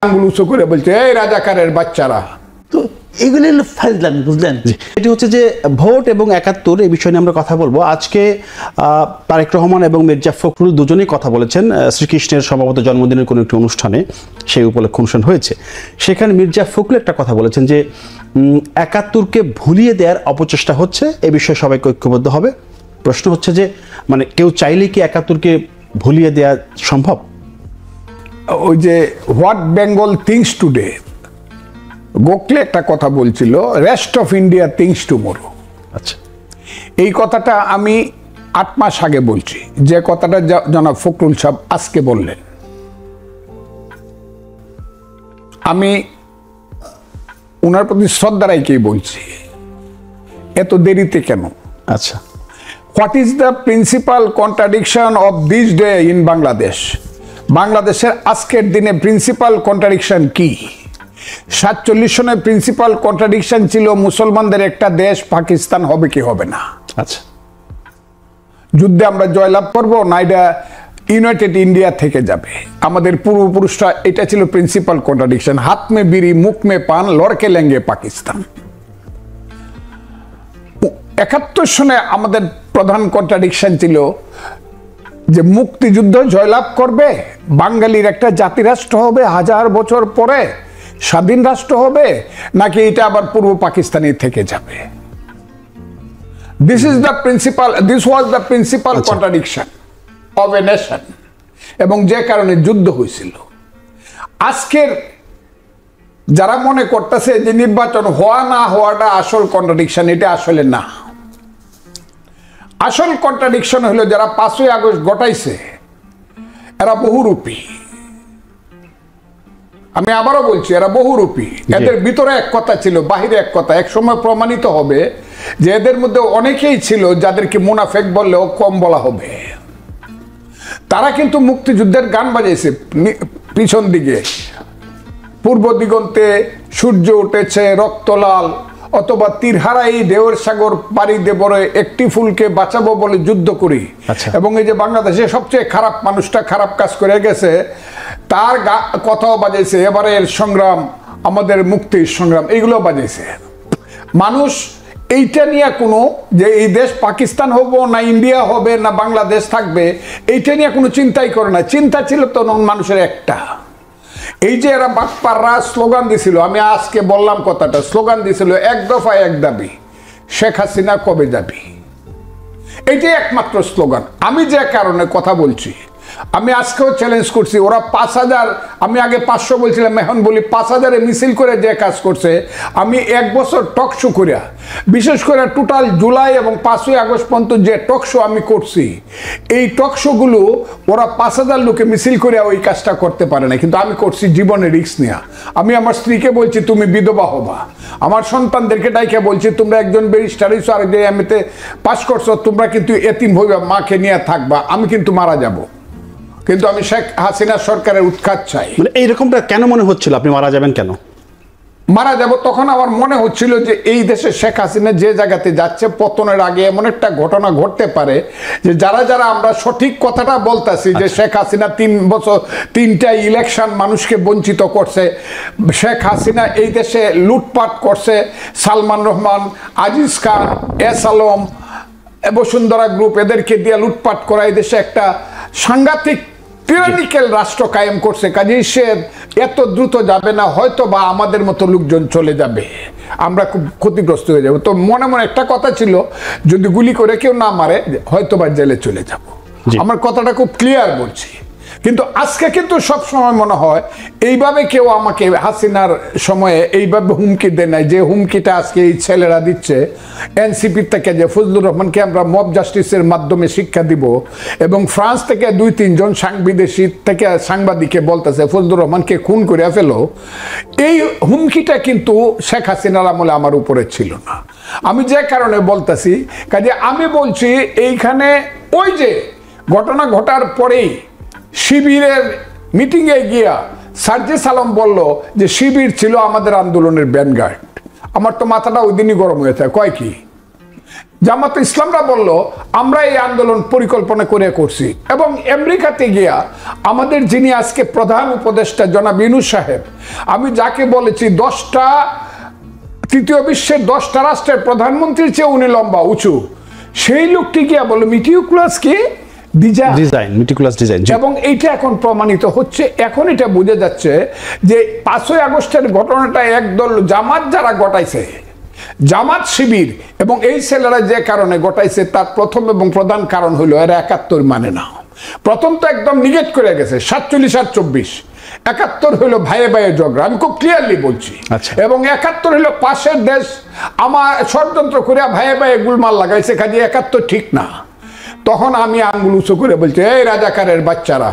আঙ্গুল উঁচু করে বলছে এই রাজাকারের বাচ্চারা। তো এগুলি হলো ফাজলামি, বুঝলেন? এটি হচ্ছে যে ভোট এবং ৭১ এই বিষয় নিয়ে আমরা কথা বলবো। আজকে তারেক রহমান এবং মির্জা ফখরুল দুজনেই কথা বলেছেন শ্রীকৃষ্ণের সম্ভবত জন্মদিনের কোনো একটি অনুষ্ঠানে, সেই উপলক্ষে অনুষ্ঠান হয়েছে। সেখানে মির্জা ফখরুল একটা কথা বলেছেন যে ৭১কে ভুলিয়ে দেওয়ার অপচেষ্টা হচ্ছে, এ বিষয়ে সবাইকে ঐক্যবদ্ধ হবে। প্রশ্ন হচ্ছে যে মানে কেউ চাইলে কি ৭১কে ভুলিয়ে দেওয়া সম্ভব? ওই যে what Bengal things today, Gokhale একটা কথা বলছিল, rest of India things tomorrow. আচ্ছা, এই কথাটা আমি ৮ মাস আগে বলছি, যে কথাটা জনাব ফখরুল সাহেব আজকে বললেন। আমি ওনার প্রতি শ্রদ্ধা রাখেই বলছি, এত দেরিতে কেন? আচ্ছা, what is the principal contradiction of this day in Bangladesh? বাংলাদেশের আজকের দিনে প্রিন্সিপাল কন্ট্রাডিকশন কি? ৪৭ সনের প্রিন্সিপাল কন্ট্রাডিকশন ছিল মুসলমানদের একটা দেশ পাকিস্তান হবে কি হবে না। আচ্ছা, যুদ্ধে আমরা জয়লাভ করবো না এটা ইউনাইটেড ইন্ডিয়া থেকে যাবে। আমাদের পূর্বপুরুষরা, এটা ছিল প্রিন্সিপাল কন্ট্রাডিকশন। হাত মে বিড়ি মুখ মে পান লড়কে লেঙ্গে পাকিস্তান। ৭১ সনে আমাদের প্রধান কন্ট্রাডিকশন ছিল যে মুক্তিযুদ্ধ জয়লাভ করবে, বাঙালির একটা জাতিরাষ্ট্র হবে, ১০০০ বছর পরে স্বাধীন রাষ্ট্র হবে, নাকি এটা আবার পূর্ব পাকিস্তানি থেকে যাবে। This was the principal contradiction of a nation, এবং যে কারণে যুদ্ধ হয়েছিল। আজকের যারা মনে করতেছে যে নির্বাচন হওয়া না হওয়াটা আসল কন্ট্রাডিকশন, এটা আসলে না। আসল কন্ট্রাডিকশন হলো যারা ৫ই আগস্ট ঘটাইছে এরা বহুরূপী। আমি আবারও বলছি, এরা বহুরূপী। এদের ভিতরে এক কথা ছিল, বাহিরে এক কথা। এক সময় প্রমাণিত হবে যে এদের মধ্যে অনেকেই ছিল যাদেরকে মুনাফেক বললেও কম বলা হবে। তারা কিন্তু মুক্তিযুদ্ধের গান বাজাইছে পিছন দিকে, পূর্ব দিগন্তে সূর্য উঠেছে রক্তলাল, অথবা তীরহারাই ঢেউয়ের সাগর পাড়ি দেবরে একটি ফুলকে বাঁচাবো বলে যুদ্ধ করি। এবং এই যে বাংলাদেশে সবচেয়ে খারাপ মানুষটা খারাপ কাজ করে গেছে, তার কথাও বাজাইছে, এবারের সংগ্রাম আমাদের মুক্তির সংগ্রাম, এইগুলো বাজাইছে। মানুষ এইটা নিয়ে কোনো যে এই দেশ পাকিস্তান হবো না ইন্ডিয়া হবে না বাংলাদেশ থাকবে, এইটা নিয়ে কোনো চিন্তাই করে না। চিন্তা ছিল তো মানুষের একটা, এই যে এরা বাটপাররা স্লোগান দিছিল, আমি আজকে বললাম কথাটা, স্লোগান দিছিল এক দফা এক দাবি, শেখ হাসিনা কবে যাবি। এইটাই একমাত্র স্লোগান। আমি যে কারণে কথা বলছি, আমি আজকেও চ্যালেঞ্জ করছি, ওরা ৫০০০, আমি আগে ৫০০ বলছিলাম, এখন বলি ৫০০০ মিছিল করে যে কাজ করছে, আমি ১ বছর টকশো করে, বিশেষ করে টোটাল জুলাই এবং ৫ই আগস্ট পর্যন্ত যে টকশো আমি করছি, এই টকশোগুলো ওরা ৫০০০ লোকে মিছিল করে ওই কাজটা করতে পারে না, কিন্তু আমি করছি জীবনের রিস্ক নিয়ে। আমি আমার স্ত্রীকে বলছি তুমি বিধবা হবা, আমার সন্তানদেরকে ডাইকে বলছি তোমরা একজন ব্যারিস্টার হইছো, আরেকজন এমএতে পাস করছো, তোমরা কিন্তু এতিম হইবা, মাকে নিয়ে থাকবা, আমি কিন্তু মারা যাব। কিন্তু আমি শেখ হাসিনা সরকারের উৎখাত চাই। এইরকমটা কেন মনে হচ্ছিল আপনি মারা যাবেন? কেন মারা যাব? তখন আমার মনে হচ্ছিল যে এই দেশে শেখ হাসিনা যে জায়গাতে যাচ্ছে, পতনের আগে এমন একটা ঘটনা ঘটতে পারে যে যারা যারা আমরা সঠিক কথাটা বলতেছি যে শেখ হাসিনা ৩ বছর ৩টা ইলেকশন মানুষকে বঞ্চিত করছে, শেখ হাসিনা এই দেশে লুটপাট করছে, সালমান রহমান, আজিজ খান, এস আলম, বসুন্ধরা গ্রুপ, এদেরকে দিয়ে লুটপাট করা এই দেশে একটা সাংঘাতিক টিরানিক্যাল রাষ্ট্র কায়েম করছে। কাজেই সে এত দ্রুত যাবে না, হয়তো বা আমাদের মতো লোকজন চলে যাবে, আমরা খুব ক্ষতিগ্রস্ত হয়ে যাবো। তো মনে মনে একটা কথা ছিল, যদি গুলি করে কেউ না মারে হয়তো বা জেলে চলে যাব। আমার কথাটা খুব ক্লিয়ার বলছি। কিন্তু আজকে কিন্তু সব সময় মনে হয় এইভাবে কেউ আমাকে হাসিনার সময়ে এইভাবে হুমকি দেয় নাই, যে হুমকিটা আজকে এই ছেলেরা দিচ্ছে এনসিপির থেকে, যে ফজলুর রহমানকে আমরা মব জাস্টিসের মাধ্যমে শিক্ষা দিব, এবং ফ্রান্স থেকে ২-৩ জন বিদেশি থেকে সাংবাদিকে বলতেছে ফজলুর রহমানকে খুন করে ফেলো। এই হুমকিটা কিন্তু শেখ হাসিনার আমলে আমার উপরে ছিল না। আমি যে কারণে বলতেছি, কাজে আমি বলছি এইখানে ওই যে ঘটনা ঘটার পরেই শিবিরের মিটিংয়ে গিয়া সার্জিস আলম বলল যে শিবির ছিল আমাদের আন্দোলনের ব্যানগার্ড। আমার তো মাথাটা ওই দিনই গরম হয়ে থাকে। কয় কি জামাত ইসলামরা বলল আমরা এই আন্দোলন পরিকল্পনা করে করছি, এবং আমেরিকাতে গিয়া আমাদের যিনি আজকে প্রধান উপদেষ্টা জনাব ইউনূস সাহেব, আমি যাকে বলেছি 10টা তৃতীয় বিশ্বের 10টা রাষ্ট্রের প্রধানমন্ত্রীর চেয়ে উনি লম্বা উঁচু, সেই লোকটি গিয়া বলে মিটিকুলাস কি ডিজাইন, মিটিকুলাস ডিজাইন, এবং এইটা এখন প্রমাণিত হচ্ছে। এখন এটা বোঝা যাচ্ছে যে 5ই আগস্টের ঘটনাটা একদল জামাত যারা ঘটাইছে, জামাত শিবির এবং এই ছেলেরা যে কারণে ঘটাইছে তার প্রথম এবং প্রধান কারণ হলো এরা 71 মানে না। প্রথম তো একদম নিগেট করে গেছে 47 আর 24, 71 হলো ভাইয়ে ভাইয়ে ঝগড়া, আমি খুব ক্লিয়ারলি বলছি, এবং 71 হলো পাশের দেশ আমার ষড়যন্ত্র করে ভাইয়ে ভাইয়ে গুলমাল লাগাইছে, কাজে 71 ঠিক না। তখন আমি আঙ্গুল উঁচু করে বলছি, এই রাজাকারের বাচ্চারা,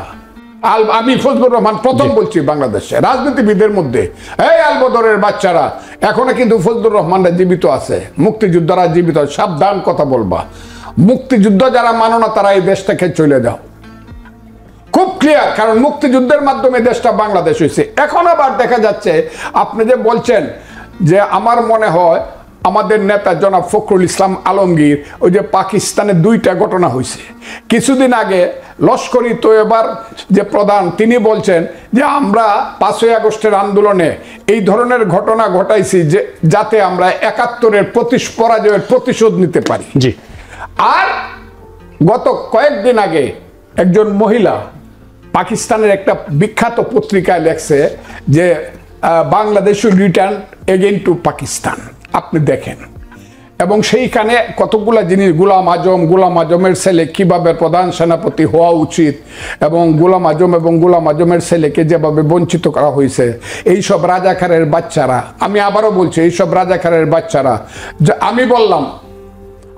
আমি ফজলুর রহমান প্রথম বলছি বাংলাদেশে রাজনীতিবিদের মধ্যে, এই আলবদরের বাচ্চারা, এখনো কিন্তু ফজলুর রহমানরা জীবিত আছে, মুক্তিযোদ্ধারা জীবিত, সাবধান কথা বলবা, মুক্তিযুদ্ধ যারা মানো না তারা এই দেশ থেকে চলে যাও, খুব ক্লিয়ার, কারণ মুক্তিযুদ্ধের মাধ্যমে দেশটা বাংলাদেশ হয়েছে। এখন আবার দেখা যাচ্ছে আপনি যে বলছেন যে আমার মনে হয় আমাদের নেতা জনাব ফখরুল ইসলাম আলমগীর, ওই যে পাকিস্তানে 2টা ঘটনা হয়েছে কিছুদিন আগে, লস্করি তৈয়বার যে প্রধান তিনি বলছেন যে আমরা 5ই আগস্টের আন্দোলনে এই ধরনের ঘটনা ঘটাইছি যে যাতে আমরা 71-এর পরাজয়ের প্রতিশোধ নিতে পারি। জি। আর গত কয়েকদিন আগে একজন মহিলা পাকিস্তানের একটা বিখ্যাত পত্রিকায় লেখছে যে Bangladesh return again two Pakistan, আপনি দেখেন, এবং সেইখানে কতগুলা জিনিস, গোলাম আজমের ছেলে কিভাবে প্রধান সেনাপতি হওয়া উচিত, এবং গোলাম আজমের ছেলেকে যেভাবে বঞ্চিত করা হয়েছে, এইসব রাজাকারের বাচ্চারা, আমি আবারও বলছি এইসব রাজাকারের বাচ্চারা, আমি বললাম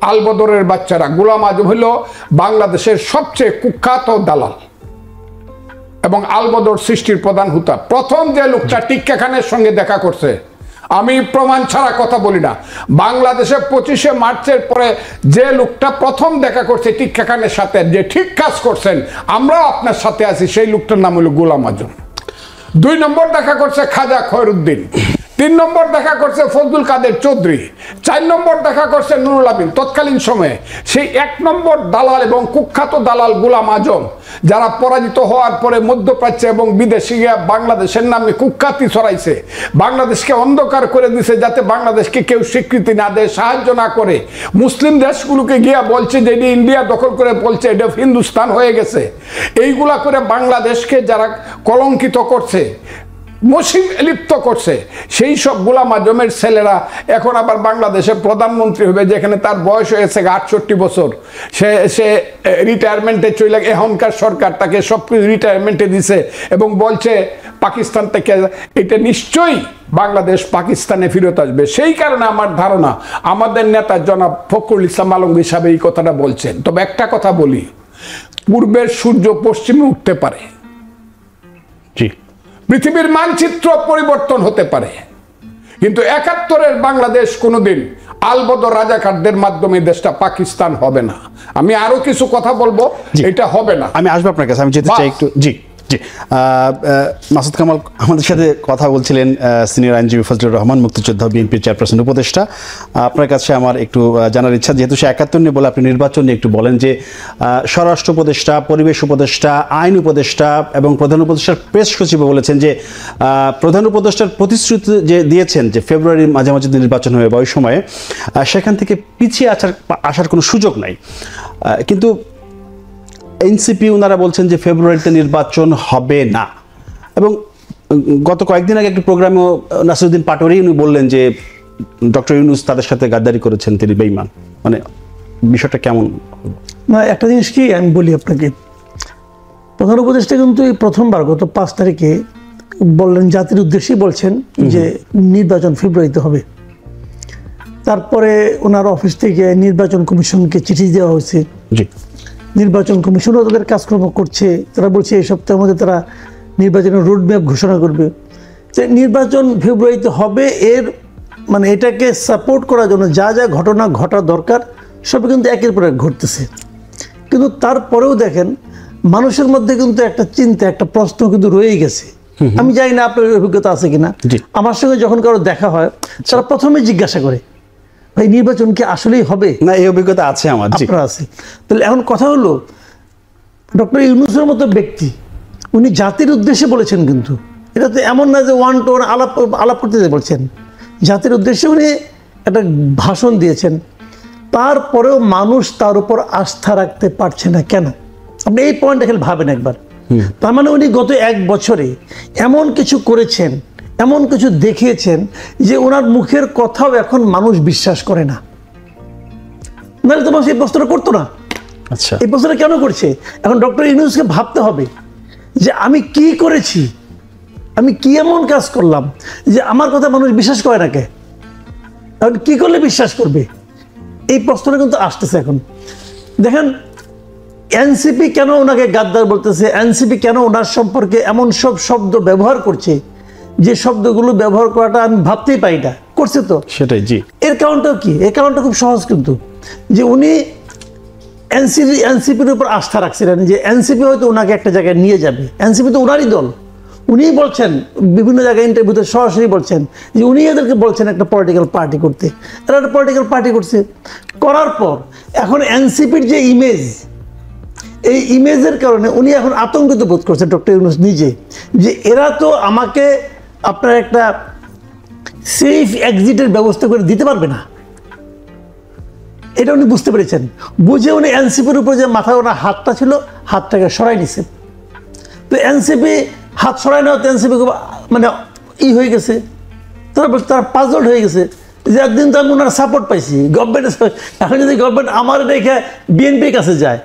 আলবদরের বাচ্চারা, গোলাম আজম হলো বাংলাদেশের সবচেয়ে কুখ্যাত দালাল এবং আলবদর সৃষ্টির প্রধান হুতা। প্রথম যে লোকটা টিক্কা খানের সঙ্গে দেখা করছে, আমি প্রমাণ ছাড়া কথা বলি না, বাংলাদেশে 25শে মার্চের পরে যে লোকটা প্রথম দেখা করছে টিক্কা খানের সাথে, যে ঠিক কাজ করছেন, আমরাও আপনার সাথে আছি, সেই লোকটার নাম হলো গোলাম আজম। 2 নম্বর দেখা করছে খাজা খয়রুদ্দিন, 3 নম্বর দেখা করছে ফজলুল কাদের চৌধুরী, 4 নম্বর দেখা করছে নুরুল আমিন। তৎকালীন সময়ে সেই 1 নম্বর দালাল এবং কুখ্যাত দালাল গোলাম আজম, যারা পরাজিত হওয়ার পরে মধ্যপ্রাচ্যে এবং বিদেশে গিয়ে বাংলাদেশের নামে কুখ্যাতি ছড়াইছে, বাংলাদেশকে অন্ধকার করে দিছে যাতে বাংলাদেশকে কেউ স্বীকৃতি না দেয়, সাহায্য না করে, মুসলিম দেশগুলোকে গিয়া বলছে যে এটি ইন্ডিয়া দখল করে, বলছে এটা হিন্দুস্তান হয়ে গেছে, এইগুলা করে বাংলাদেশকে যারা কলঙ্কিত করছে, মসিম লিপ্ত করছে, সেই সব গোলাম আজমের ছেলেরা এখন আবার বাংলাদেশের প্রধানমন্ত্রী হবে, যেখানে তার বয়স হয়েছে 68 বছর, সে রিটায়ারমেন্টে চলে, এখনকার সরকার তাকে সব কিছু রিটায়ারমেন্টে দিছে এবং বলছে পাকিস্তান থেকে এটা নিশ্চয়ই বাংলাদেশ পাকিস্তানে ফেরত আসবে। সেই কারণে আমার ধারণা আমাদের নেতা জনাব ফখরুল ইসলাম আলমগীর সাহেব এই কথাটা বলছেন। তবে একটা কথা বলি, পূর্বের সূর্য পশ্চিমে উঠতে পারে, জি, পৃথিবীর মানচিত্র পরিবর্তন হতে পারে, কিন্তু 71-এর বাংলাদেশ কোনোদিন আলবদর রাজাকারদের মাধ্যমে দেশটা পাকিস্তান হবে না। আমি আরো কিছু কথা বলবো, এটা হবে না। আমি আসবো আপনার কাছে, আমি যেতে চাই একটু। জি জি, মাসুদ কামাল আমাদের সাথে কথা বলছিলেন, সিনিয়র আইনজীবী ফজলুর রহমান, মুক্তিযোদ্ধা, বিএনপির চেয়ারপারসন উপদেষ্টা। আপনার কাছে আমার একটু জানার ইচ্ছা, যেহেতু সে 71 নিয়ে বলে, আপনি নির্বাচন নিয়ে একটু বলেন যে স্বরাষ্ট্র উপদেষ্টা, পরিবেশ উপদেষ্টা, আইন উপদেষ্টা এবং প্রধান উপদেষ্টার প্রেস সচিব বলেছেন যে প্রধান উপদেষ্টার প্রতিশ্রুতি যে দিয়েছেন যে ফেব্রুয়ারির মাঝামাঝি নির্বাচন হবে, ওই সময়ে সেখান থেকে পিছিয়ে আসার কোনো সুযোগ নাই, কিন্তু এনসিপি ওনারা বলছেন যে ফেব্রুয়ারিতে নির্বাচন হবে না। এবং গত কয়েকদিন আগে একটি প্রোগ্রামেও নাসিরুদ্দিন পাটোয়ারি উনি বললেন যে ডক্টর ইউনূস তাদের সাথে গাদ্দারি করেছেন, তিনি বেঈমান। মানে বিষয়টা কেমন? না, একটা জিনিস কি আমি বলি আপনাকে, প্রধান উপদেষ্টা কিন্তু এই প্রথমবার গত 5 তারিখে বললেন, জাতির উদ্দেশ্যেই বলছেন যে নির্বাচন ফেব্রুয়ারিতে হবে। তারপরে ওনার অফিস থেকে নির্বাচন কমিশনকে চিঠি দেওয়া হয়েছে, জি, নির্বাচন কমিশনও তাদের কাজকর্ম করছে, তারা বলছে এই সপ্তাহের মধ্যে তারা নির্বাচনের রোডম্যাপ ঘোষণা করবে, যে নির্বাচন ফেব্রুয়ারিতে হবে। এর মানে এটাকে সাপোর্ট করার জন্য যা যা ঘটনা ঘটা দরকার সবই কিন্তু একের পর এক ঘটতেছে। কিন্তু তারপরেও দেখেন মানুষের মধ্যে কিন্তু একটা চিন্তা, একটা প্রশ্ন কিন্তু রয়েই গেছে। আমি জানি না আপনার অভিজ্ঞতা আছে কিনা, আমার সঙ্গে যখন কারো দেখা হয় তারা প্রথমে জিজ্ঞাসা করে ভাই নির্বাচন কি আসলেই হবে? না, এই অভিজ্ঞতা আছে আমার। জি, আপনার আছে। তাহলে এখন কথা হলো, ডক্টর ইউনূসের মতো ব্যক্তি উনি জাতির উদ্দেশ্যে বলেছেন, কিন্তু এটা তো এমন না যে ওয়ান টু ওয়ান আলাপ করতে বলছেন। জাতির উদ্দেশ্যে উনি একটা ভাষণ দিয়েছেন, তারপরেও মানুষ তার উপর আস্থা রাখতে পারছে না কেন? আপনি এই পয়েন্টটা খেলে ভাবেন একবার। তার মানে উনি গত 1 বছরে এমন কিছু করেছেন, এমন কিছু দেখিয়েছেন যে ওনার মুখের কথাও এখন মানুষ বিশ্বাস করে না। নাহলে তো মানুষ এই প্রশ্নটা করতো না। আচ্ছা, এই প্রশ্নটা কেন করছে? এখন ডক্টর ইউনূসকে ভাবতে হবে যে আমি কি করেছি, আমি কি এমন কাজ করলাম যে আমার কথা মানুষ বিশ্বাস করে না। কে এখন কি করলে বিশ্বাস করবে? এই প্রশ্নটা কিন্তু আসতেছে এখন। দেখেন, এনসিপি কেন ওনাকে গাদ্দার বলতেছে, এনসিপি কেন ওনার সম্পর্কে এমন সব শব্দ ব্যবহার করছে, যে শব্দগুলো ব্যবহার করাটা আমি ভাবতেই পারি না, করছে তো সেটাই। জি, এর কারণটাও কি? এর কারণটা খুব সহজ, কিন্তু যে উনি এনসিপির উপর আস্থা রাখছিলেন যে এনসিপি হয়তো ওনাকে একটা জায়গায় নিয়ে যাবে। এনসিপি তো ওনারই দল, উনিই বলছেন বিভিন্ন জায়গায় ইন্টারভিউতে সরাসরি বলছেন যে উনি এদেরকে বলছেন একটা পলিটিক্যাল পার্টি করতে। এরা একটা পলিটিক্যাল পার্টি করছে, করার পর এখন এনসিপির যে ইমেজ, এই ইমেজের কারণে উনি এখন আতঙ্কিত বোধ করছেন ডক্টর ইউনূস নিজে, যে এরা তো আমাকে আপনার একটা সেফ এক্সিটের ব্যবস্থা করে দিতে পারবে না। এটা উনি বুঝতে পেরেছেন। বুঝে উনি এনসিপির উপর যে মাথায় ওনার হাতটা ছিল, হাতটাকে সরাই নিছেন। তো এনসিপি হাত সরাই নেওয়াতে এনসিপি মানে হয়ে গেছে, তারা পাজলড হয়ে গেছে যে একদিন তো আমি ওনার সাপোর্ট পাইছি গভর্নমেন্ট। এখন যদি গভর্নমেন্ট আমার রেখে বিএনপির কাছে যায়,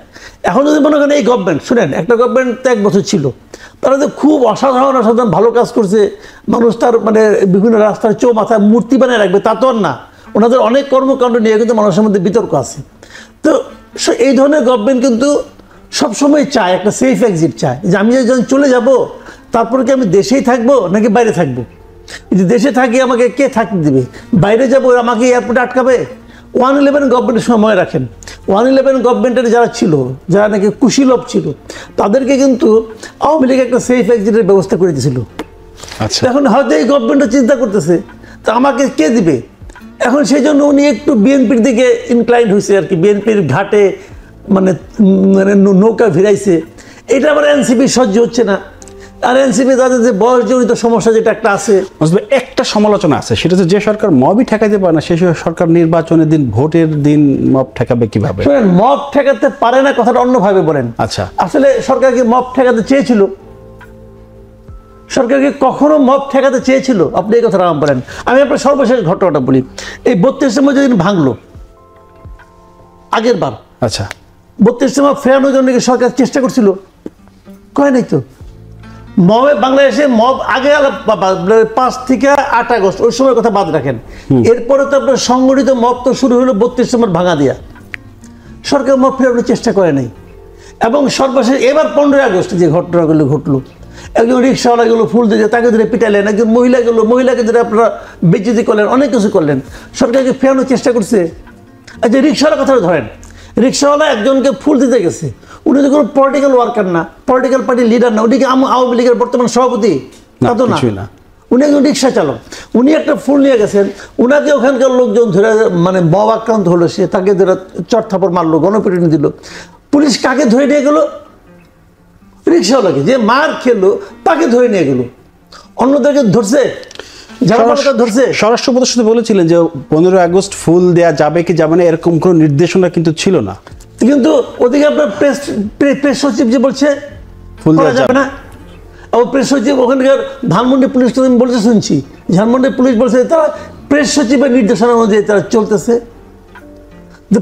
এখন যদি মনে করেন এই গভর্নমেন্ট, শুনেন, একটা গভর্নমেন্ট তো 1 বছর ছিল, তারা তো খুব অসাধারণ ভালো কাজ করছে, মানুষ তার মানে বিভিন্ন রাস্তার মাথায় মূর্তি বানিয়ে রাখবে, তা তো আর না। ওনাদের অনেক কর্মকাণ্ড নিয়ে কিন্তু মানুষের মধ্যে বিতর্ক আছে। তো এই ধরনের গভর্নমেন্ট কিন্তু সবসময় চায় একটা সেফ এক্সিট, চায় যে আমি যখন চলে যাব তারপরে কি আমি দেশেই থাকবো নাকি বাইরে থাকবো। যদি দেশে থাকি আমাকে কে থাকতে দেবে, বাইরে যাবো আমাকে এয়ারপোর্টে আটকাবে। 111 গভর্নমেন্টের সময় রাখেন, 111 গভর্নমেন্টের যারা ছিল, যারা নাকি কুশীলভ ছিল, তাদেরকে কিন্তু আওয়ামী লীগ একটা সেফ এক্সিটের ব্যবস্থা করে দিয়েছিল। আচ্ছা, এখন হয়তো এই গভর্নমেন্টও চিন্তা করতেছে তো আমাকে কে দিবে। এখন সেই জন্য উনি একটু বিএনপির দিকে ইনক্লাইন্ড হয়েছে আর কি, বিএনপির ঘাটে মানে নৌকা ভিড়াইছে। এটা আবার এনসিপি সহ্য হচ্ছে না। আর এনসিপি তাদের যে বয়সজনিত সমস্যা যেটা একটা আছে, একটা সমালোচনা আছে, সেটা হচ্ছে যে সরকার মবই ঠেকাতে পারে না, সেই সরকার নির্বাচনের দিন, ভোটের দিন মব ঠেকাবে কিভাবে? মব ঠেকাতে পারে না কথাটা অন্যভাবে বলেন। আচ্ছা, আসলে সরকার কি মব ঠেকাতে চেয়েছিল? সরকারকে কখনো মব ঠেকাতে চেয়েছিল? আপনি এই কথাটা আমার বলেন। আমি আপনার সর্বশেষ ঘটনাটা বলি। এই 32 মে যেদিন ভাঙলো আগের বার, আচ্ছা, 32 মে ফেরানোর জন্য সরকার চেষ্টা করছিল, কয় নাই তো। মবে বাংলাদেশে মব আগে 5 থেকে 8 আগস্ট ওই সময় কথা বাদ রাখেন, এরপরে তো আপনার সংগঠিত মব তো শুরু হলো 32 ডিসেম্বর ভাঙা দিয়া। সরকার মব ফেরানোর চেষ্টা করে নাই। এবং সর্বশেষ এবার 15 আগস্ট যে ঘটনাগুলো ঘটলো, একজন রিক্সাওয়ালা গেলো ফুল দিয়ে তাকে ধরে পিটাইলেন, একজন মহিলা গেলো, মহিলাকে ধরে আপনারা বেজ্জতি করলেন, অনেক কিছু করলেন। সরকারকে ফেরানোর চেষ্টা করছে। আচ্ছা, রিক্সাওয়ালা কথা ধরেন, রিক্সাওয়ালা একজনকে ফুল দিতে গেছে, উনি তো কোনো পলিটিক্যাল ওয়ার্কার না, পলিটিক্যাল পার্টির লিডার না, উনি কি আওয়ামী লীগের বর্তমান সভাপতি? তা তো না, উনি একজন রিক্সা চালক। উনি একটা ফুল নিয়ে গেছেন, উনাকে ওখানকার লোকজন ধরে মানে মব আক্রান্ত হলো, সে তাকে ধরে চড়থাপড় মারলো, গণপিটুনি দিল। পুলিশ কাকে ধরে নিয়ে গেল? রিক্সাওয়ালাকে, যে মার খেলো তাকে ধরে নিয়ে গেল। অন্যদেরকে ধরছে, ধরছে। স্বরাষ্ট্র উপদেষ্টা বলেছিলেন যে 15 আগস্ট ফুল দেয়া যাবে কি যাবে না এরকম কোনো নির্দেশনা কিন্তু ছিল না, কিন্তু ওদিকে আপনার প্রেস সচিব যে বলছে ফুল দেওয়া যাবে না। প্রেস সচিব ওখানকার ধানমন্ডি পুলিশ বলছে, শুনছি ধানমন্ডি পুলিশ বলছে তারা প্রেস সচিবের নির্দেশনা অনুযায়ী তারা চলতেছে।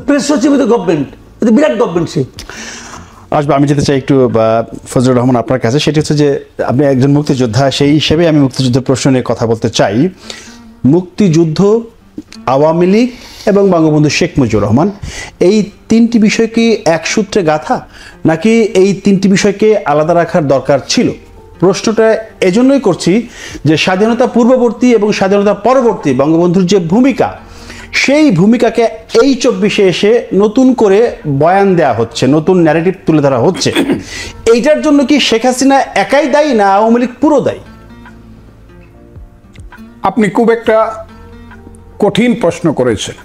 প্রেস সচিব তো গভর্নমেন্ট, বিরাট গভর্নমেন্ট। সে আসবে, আমি যেতে চাই একটু ফজলুর রহমান আপনার কাছে। সেটি হচ্ছে যে আপনি একজন মুক্তিযোদ্ধা, সেই হিসেবে আমি মুক্তিযুদ্ধের প্রশ্ন নিয়ে কথা বলতে চাই। মুক্তিযুদ্ধ, আওয়ামী লীগ এবং বঙ্গবন্ধু শেখ মুজিবুর রহমান, এই 3টি বিষয় কি এক সূত্রে গাঁথা, নাকি এই 3টি বিষয়কে আলাদা রাখার দরকার ছিল? প্রশ্নটা এজন্যই করছি যে স্বাধীনতা পূর্ববর্তী এবং স্বাধীনতা পরবর্তী বঙ্গবন্ধুর যে ভূমিকা, সেই ভূমিকাকে এই 24-এ এসে নতুন করে বয়ান দেওয়া হচ্ছে, নতুন ন্যারেটিভ তুলে ধরা হচ্ছে। এইটার জন্য কি শেখ হাসিনা একাই দায়ী না আওয়ামী লীগ পুরো দায়ী? আপনি খুব একটা কঠিন প্রশ্ন করেছেন।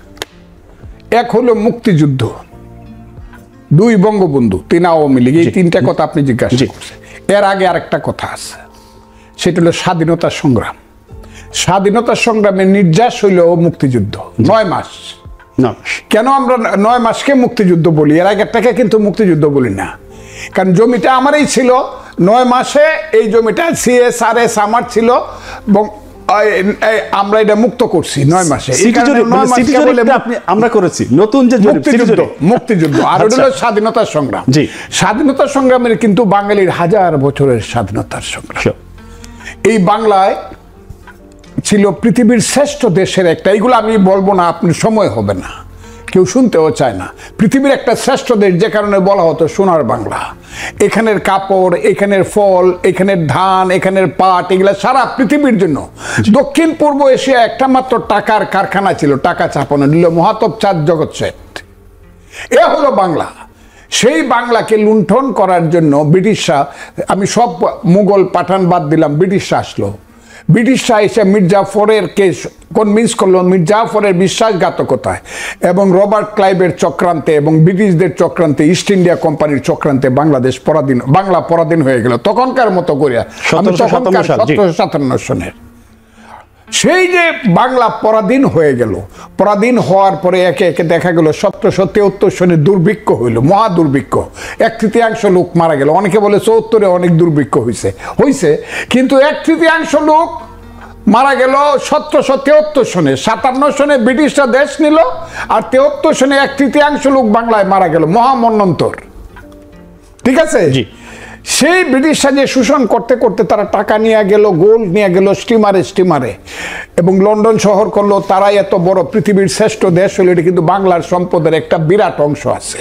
এক হলো মুক্তিযুদ্ধ, 2 বঙ্গবন্ধু, 3 আওয়ামী লীগ, এই 3টা কথা আপনি জিজ্ঞাসা করছেন। এর আগে আরেকটা কথা আছে, সেটা হলো স্বাধীনতা সংগ্রাম। স্বাধীনতা সংগ্রামে নির্যাস হইল মুক্তিযুদ্ধ 9 মাস। কেন আমরা 9 মাসকে মুক্তিযুদ্ধ বলি, এর আগেরটাকে কিন্তু মুক্তিযুদ্ধ বলি না, কারণ জমিটা আমারই ছিল। 9 মাসে এই জমিটা CSRS আমার ছিল এবং আমরা এটা মুক্ত করছি 9 মাসে। আমরা করেছি নতুন যে মুক্তিযুদ্ধ, আর হলো স্বাধীনতা সংগ্রাম। স্বাধীনতা সংগ্রামের কিন্তু বাঙালির 1000 বছরের স্বাধীনতার সংগ্রাম। এই বাংলায় ছিল পৃথিবীর শ্রেষ্ঠ দেশের একটা, এইগুলো আমি বলবো না, আপনি সময় হবে না, কেউ শুনতেও চায় না। পৃথিবীর একটা শ্রেষ্ঠ দেশ, যে কারণে বলা হতো সোনার বাংলা। এখানের কাপড়, এখানের ফল, এখানের ধান, এখানের পাট, এগুলা সারা পৃথিবীর জন্য। দক্ষিণ পূর্ব এশিয়া একটা মাত্র টাকার কারখানা ছিল, টাকা চাপানো দিল মহাতব চাঁদ জগৎ শেঠ। এ হলো বাংলা। সেই বাংলাকে লুণ্ঠন করার জন্য ব্রিটিশরা, আমি সব মুঘল পাঠান বাদ দিলাম, ব্রিটিশরা আসলো। ব্রিটিশরা এসে মীর জাফরের কেস কনভিন্স করলো মীর জাফরের বিশ্বাসঘাতকতায় এবং রবার্ট ক্লাইভের চক্রান্তে এবং ব্রিটিশদের চক্রান্তে, ইস্ট ইন্ডিয়া কোম্পানির চক্রান্তে বাংলা পরাধীন হয়ে গেল তখনকার মতো করিয়া। 1757 সনের সেই যে বাংলা পরাধীন হয়ে গেল, পরাধীন হওয়ার পরে একে একে দেখা গেল 1773 সনে দুর্ভিক্ষ হইল, মহা দুর্ভিক্ষ, 1/3 লোক মারা গেল। অনেকে বলে 74-এ অনেক দুর্ভিক্ষ হয়েছে, কিন্তু 1/3 লোক মারা গেল 1773 সনে। 57 সনে ব্রিটিশরা দেশ নিল, আর 73 সনে 1/3 লোক বাংলায় মারা গেল, মহামন্বন্তর। ঠিক আছে, সেই ব্রিটিশরা যে শোষণ করতে করতে তারা টাকা নিয়ে গেল, গোল্ড নিয়ে গেল স্টিমারে এবং লন্ডন শহর করলো। তারাই এত বড় পৃথিবীর শ্রেষ্ঠ দেশ হলো, এটা কিন্তু বাংলার সম্পদের একটা বিরাট অংশ আছে।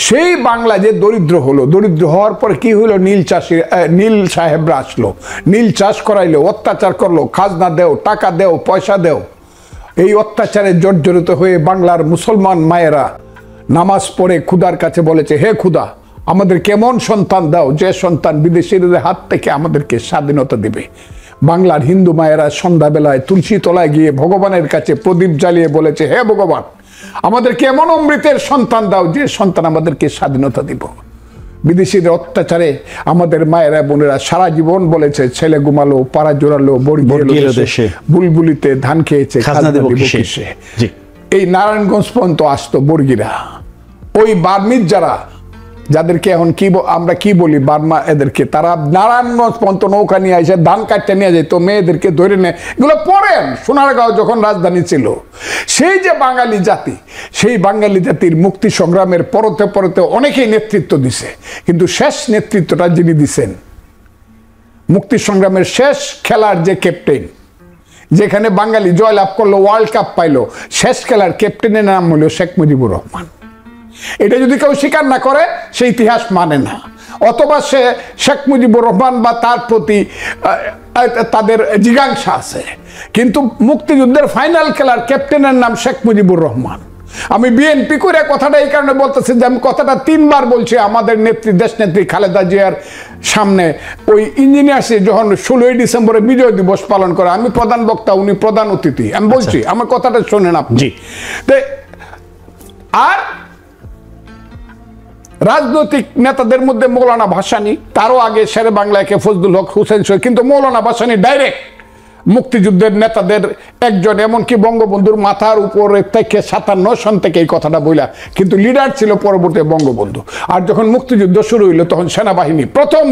সেই বাংলা যে দরিদ্র হলো, দরিদ্র হওয়ার পর কি হইলো, নীল সাহেবরা আসলো, নীল চাষ করাইলো, অত্যাচার করলো, খাজনা দেও, টাকা দেও, পয়সা দেও। এই অত্যাচারে জর্জরিত হয়ে বাংলার মুসলমান মায়েরা নামাজ পড়ে খুদার কাছে বলেছে, হে খুদা, আমাদের কেমন সন্তান দাও, যে সন্তান বিদেশিদের হাত থেকে আমাদেরকে স্বাধীনতা দিবে। বাংলার হিন্দু মায়েরা সন্ধ্যাবেলায় তুলসী তলায় গিয়ে ভগবানের কাছে প্রদীপ জ্বালিয়ে বলেছে, হে ভগবান, আমাদেরকে এমন অমৃতের সন্তান দাও, যে সন্তান আমাদেরকে স্বাধীনতা দিব। বিদেশিদের অত্যাচারে আমাদের মায়েরা বোনেরা সারা জীবন বলেছে, ছেলে ঘুমালো, পাড়া জোড়ালো, বর্গিল দেশে, বুলবুলিতে ধান খেয়েছে, খাজনা দেব কিসে। এই নারায়ণগঞ্জ পর্যন্ত আসতো বর্গিরা, ওই বার্মিজ যাদেরকে এখন আমরা কি বলি বার্মা, এদেরকে তারা নারায়ণগঞ্জ পর্যন্ত নৌকা নিয়ে এসে ধান কাটতে নিয়ে যেত, মেয়েদেরকে ধরে নেয়। এগুলো পড়েন, সোনারগাঁও যখন রাজধানী ছিল। সেই যে বাঙালি জাতি, সেই বাঙালি জাতির মুক্তি সংগ্রামের পরতে পরতে অনেকেই নেতৃত্ব দিছে, কিন্তু শেষ নেতৃত্বটা যিনি দিছেন, মুক্তি সংগ্রামের শেষ খেলার যে ক্যাপ্টেন, যেখানে বাঙালি জয়লাভ করলো, ওয়ার্ল্ড কাপ পাইলো, শেষ খেলার ক্যাপ্টেনের নাম হলো শেখ মুজিবুর রহমান। এটা যদি কেউ স্বীকার না করে, সে ইতিহাস মানে না, অথবা সে শেখ মুজিবুর রহমান বা তার প্রতি তাদের জিজ্ঞাসা আছে। কিন্তু মুক্তিযুদ্ধের ফাইনাল খেলার ক্যাপ্টেনের নাম শেখ মুজিবুর রহমান। আমি বিএনপি করে কথাটা এই কারণে বলতেছি যে আমি কথাটা 3 বার বলছি আমাদের নেত্রী, দেশ নেত্রী খালেদা জিয়ার সামনে। ওই ইঞ্জিনিয়ার্সে যখন 16ই ডিসেম্বরে বিজয় দিবস পালন করে, আমি প্রধান বক্তা, উনি প্রধান অতিথি, আমি বলছি, আমার কথাটা শোনেন আপনি। আর রাজনৈতিক নেতাদের মধ্যে মৌলানা ভাসানী, তারও আগে শেরে বাংলাকে ফজলুল হক হুসেন শহীদ, কিন্তু মৌলানা ভাসানী ডাইরেক্ট মুক্তিযুদ্ধের নেতাদের একজন, এমনকি বঙ্গবন্ধুর মাথার উপরে থেকে 57 সন থেকে এই কথাটা বইলা, কিন্তু লিডার ছিল পরবর্তী বঙ্গবন্ধু। আর যখন মুক্তিযুদ্ধ শুরু হইল, তখন সেনাবাহিনী প্রথম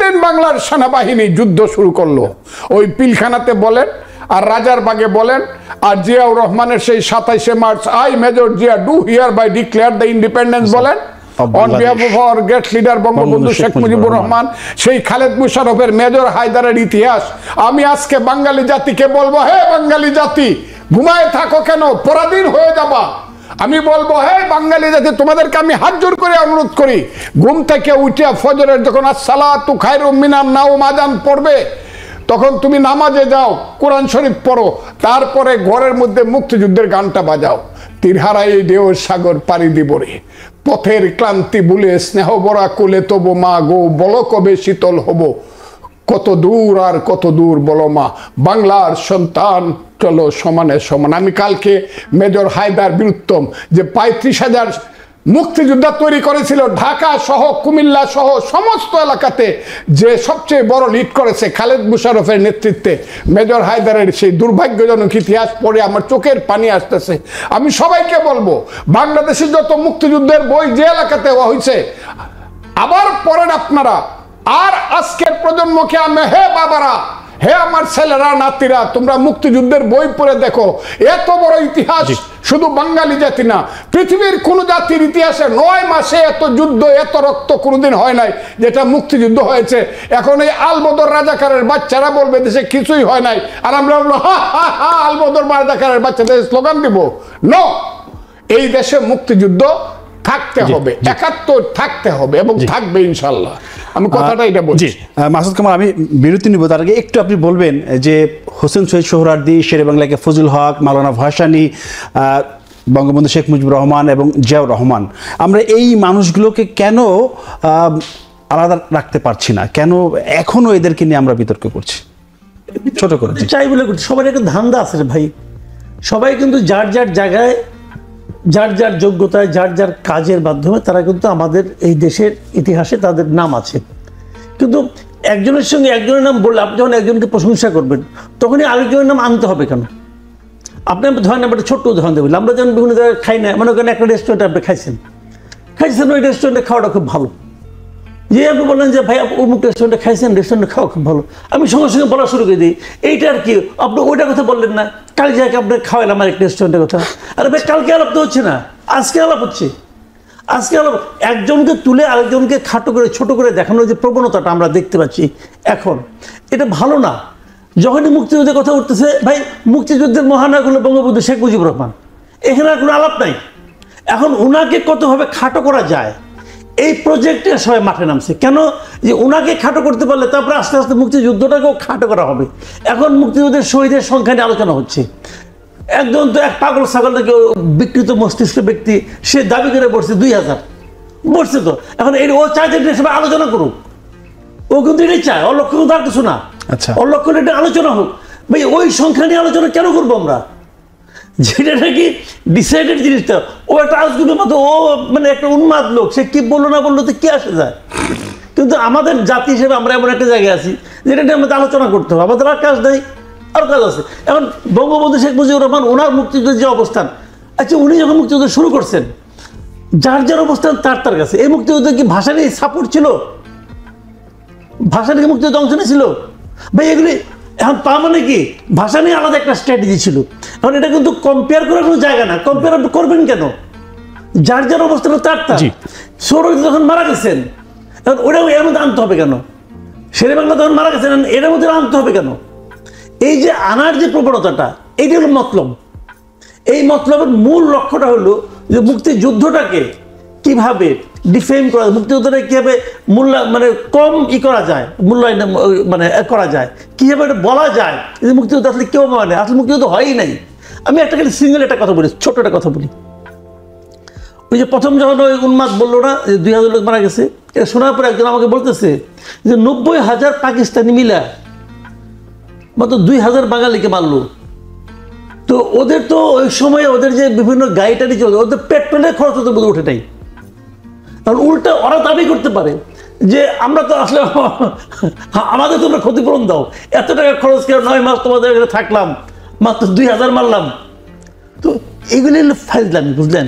দিন বাংলার সেনাবাহিনী যুদ্ধ শুরু করলো। ওই পিলখানাতে বলেন, আর রাজারবাগে বলেন, আর জিয়াউর রহমানের সেই 27শে March, I Major Zia do hereby declare the independence বলেন, on behalf of our great leader Bangabandhu Sheikh Mujibur Rahman, সেই খালেদ মুশারফের, মেজর হায়দারের ইতিহাস আমি আজকে বাঙালি জাতিকে বলবো, হে বাঙালি জাতি, ঘুমায় থাকো কেন, পরাধীন হয়ে যাবা। আমি বলবো, হে বাঙালি জাতি, তোমাদেরকে আমি হাত জোর করে অনুরোধ করি, ঘুম থেকে উঠিয়া ফজরের যখন আসসালাতু খায়রুম মিনান নাওম আযান পড়বে, তখন তুমি নামাজে যাও, কোরআন শরীফ পড়ো, তারপরে ঘরের মধ্যে মুক্তিযুদ্ধের গানটা বাজাও। তীরহারাই ঢেউর সাগর পাড়ি দিব রে, পথের ক্লান্তি ভুলে স্নেহ বরা কুলে তবু মা গো, বলো কবে শীতল হব, কত দূর আর কত দূর বলো মা, বাংলার সন্তান চলো সমানে সমান। আমি কালকে মেজর হায়দার বীরুত্তম যে 35,000 মুক্তিযোদ্ধা তৈরি করেছিল ঢাকা সহ কুমিল্লা সহ সমস্ত এলাকাতে, যে সবচেয়ে বড় লিড করেছে খালেদ মুশারফের নেতৃত্বে, মেজর হায়দারের সেই দুর্ভাগ্যজনক ইতিহাস পড়ে আমার চোখের পানি আসতেছে। আমি সবাইকে বলবো, বাংলাদেশের যত মুক্তিযুদ্ধের বই যে এলাকাতে হয়েছে আবার পড়েন আপনারা। আর আজকের প্রজন্মকে আমি, হে বাবারা, হে আমার ছেলেরা নাতিরা, তোমরা মুক্তিযুদ্ধের বই পড়ে দেখো। এত বড় ইতিহাস শুধু বাঙালি জাতি না, পৃথিবীর কোন জাতির ইতিহাসে 9 মাসে এত যুদ্ধ, এত রক্ত কোনোদিন হয় নাই যেটা মুক্তিযুদ্ধ হয়েছে। এখন এই আলবদর রাজাকারের বাচ্চারা বলবে দেশে কিছুই হয় নাই, আর আমরা বলবো হা হা হা আলবদর রাজাকারের বাচ্চাদের স্লোগান দিব। নো, এই দেশে মুক্তিযুদ্ধ থাকতে হবে, 71 থাকতে হবে এবং থাকবে ইনশাল্লাহ। আমি কথাটা এটা বলছি। মাসুদ কামাল, আমি বিরতি নিব, তার আগে একটু আপনি বলবেন যে হোসেন শহীদ সোহরাওয়ার্দী, শেরে বাংলাকে ফজলুল হক, মাওলানা ভাসানী, বঙ্গবন্ধু শেখ মুজিবুর রহমান এবং জিয়াউর রহমান, আমরা এই মানুষগুলোকে কেন আলাদা রাখতে পারছি না? কেন এখনো এদেরকে নিয়ে আমরা বিতর্ক করছি? ছোট করে চাই বলে সবার একটা ধান্দা আছে রে ভাই। সবাই কিন্তু যার যার জায়গায়, যার যার যোগ্যতায়, যার যার কাজের মাধ্যমে তারা কিন্তু আমাদের এই দেশের ইতিহাসে তাদের নাম আছে। কিন্তু একজনের সঙ্গে একজনের নাম বললে, আপনি যখন একজনকে প্রশংসা করবেন তখনই আরেকজনের নাম আনতে হবে কেন? আপনি ধরেন একটা ছোট্ট উদাহরণ দেবেন, আমরা যখন বিভিন্ন জায়গায় খাই না, মনে করেন একটা রেস্টুরেন্টে আপনি খাইছেন, ওই রেস্টুরেন্টে খাওয়াটা খুব ভালো, যে আপনি বললেন যে ভাই অমুক রেস্টুরেন্টে খাইছেন, রেস্টুরেন্টে খাওয়া খুব ভালো, আমি সঙ্গে সঙ্গে বলা শুরু করে দিই এইটা আর কি, আপনি ওইটার কথা বললেন না, কাল যাকে আপনি খাওয়াইলাম আমার একটা রেস্টুরেন্টের কথা। আরে ভাই কালকে আলাপ তো হচ্ছে না, আজকে আলাপ হচ্ছে। আজকে আলাপ একজনকে তুলে আরেকজনকে খাটো করে ছোট করে দেখানোর যে প্রবণতাটা আমরা দেখতে পাচ্ছি এখন, এটা ভালো না। যখনই মুক্তিযুদ্ধের কথা উঠতেছে, ভাই মুক্তিযুদ্ধের মহানায়ক হলো বঙ্গবন্ধু শেখ মুজিবুর রহমান, এখানে আর কোনো আলাপ নাই। এখন ওনাকে কতভাবে খাটো করা যায় এই প্রজেক্টে সবাই মাঠে নামছে। কেন? যে ওনাকে খাটো করতে পারলে তারপরে আস্তে আস্তে মুক্তিযুদ্ধটাকেও খাটো করা হবে। এখন মুক্তিযুদ্ধের শহীদের সংখ্যা নিয়ে আলোচনা হচ্ছে। একজন তো এক পাগল ছাগল থেকে বিকৃত মস্তিষ্ক ব্যক্তি, সে দাবি করে বসছে 2000 বসছে। তো এখন ও চায় যে সবাই আলোচনা করুক, ও কিন্তু এটাই চায়, ওর লক্ষ্য কিন্তু আর কিছু না। আচ্ছা, ওর লক্ষ্য এটা আলোচনা হোক। ভাই ওই সংখ্যা নিয়ে আলোচনা কেন করবো আমরা? যেটা নাকি ডিসাইডেড জিনিসটা, ও একটা আজগুলোর মতো, ও মানে একটা উন্মাদ লোক, সে কি বললো না বললো তো কি আসে যায়। কিন্তু আমাদের জাতি হিসেবে আমরা এমন একটা জায়গায় আছি যেটা নিয়ে আমাদের আলোচনা করতে হবে, আমাদের আর কাজ নেই, আর কাজ আছে। এখন বঙ্গবন্ধু শেখ মুজিবুর রহমান, ওনার মুক্তিযুদ্ধের যে অবস্থান, আচ্ছা উনি যখন মুক্তিযুদ্ধ শুরু করছেন, যার যার অবস্থান তার তার কাছে। এই মুক্তিযুদ্ধে কি ভাষা নিয়ে সাপোর্ট ছিল? ভাষা নিয়ে মুক্তিযুদ্ধ অংশ নিয়েছিল? ভাই এগুলি এখন তা মানে কি ভাষা নিয়ে আলাদা একটা স্ট্র্যাটেজি ছিল। এখন এটা কিন্তু কম্পেয়ার করার কোনো জায়গা না। কম্পেয়ার আপনি করবেন কেন? যার যার অবস্থান তার তার। সৌরভ যখন মারা গেছেন, এখন ওটাও এর মধ্যে আনতে হবে কেন? শেরে বাংলা যখন মারা গেছেন, এর মধ্যে আনতে হবে কেন? এই যে আনার যে প্রবণতাটা, এইটা হলো মতলব। এই মতলবের মূল লক্ষ্যটা হলো যে মুক্তিযুদ্ধটাকে কিভাবে ডিফেম করা, মুক্তিযুদ্ধটা কিভাবে মানে কম করা যায়, মূল্যায়ন মানে করা যায়, কিভাবে এটা বলা যায় যে মুক্তিযুদ্ধ আসলে কেউ মানে আসলে মুক্তিযুদ্ধ হয়ই নাই। আমি একটা খালি সিঙ্গেল একটা কথা বলি, ছোট একটা কথা বলি। ওই যে প্রথম যখন ওই উন্মাদ বললো না যে 2000 লোক মারা গেছে, এটা শোনার পর একজন আমাকে বলতেছে যে 90,000 পাকিস্তানি মিলা মাত্র 2000 বাঙালিকে মারলো। তো ওদের তো ওই সময় ওদের যে বিভিন্ন গাড়িটারি চলছে, ওদের পেট্রোলের খরচ ওদের মধ্যে ওঠে নাই। কারণ উল্টা ওরা দাবি করতে পারে যে আমরা তো আসলে আমাদের তোমরা ক্ষতিপূরণ দাও, এত টাকা খরচ করে 9 মাস তোমাদের এখানে থাকলাম, মাত্র 2000 মারলাম। তো এইগুলি হলো ফাইজলামি, বুঝলেন?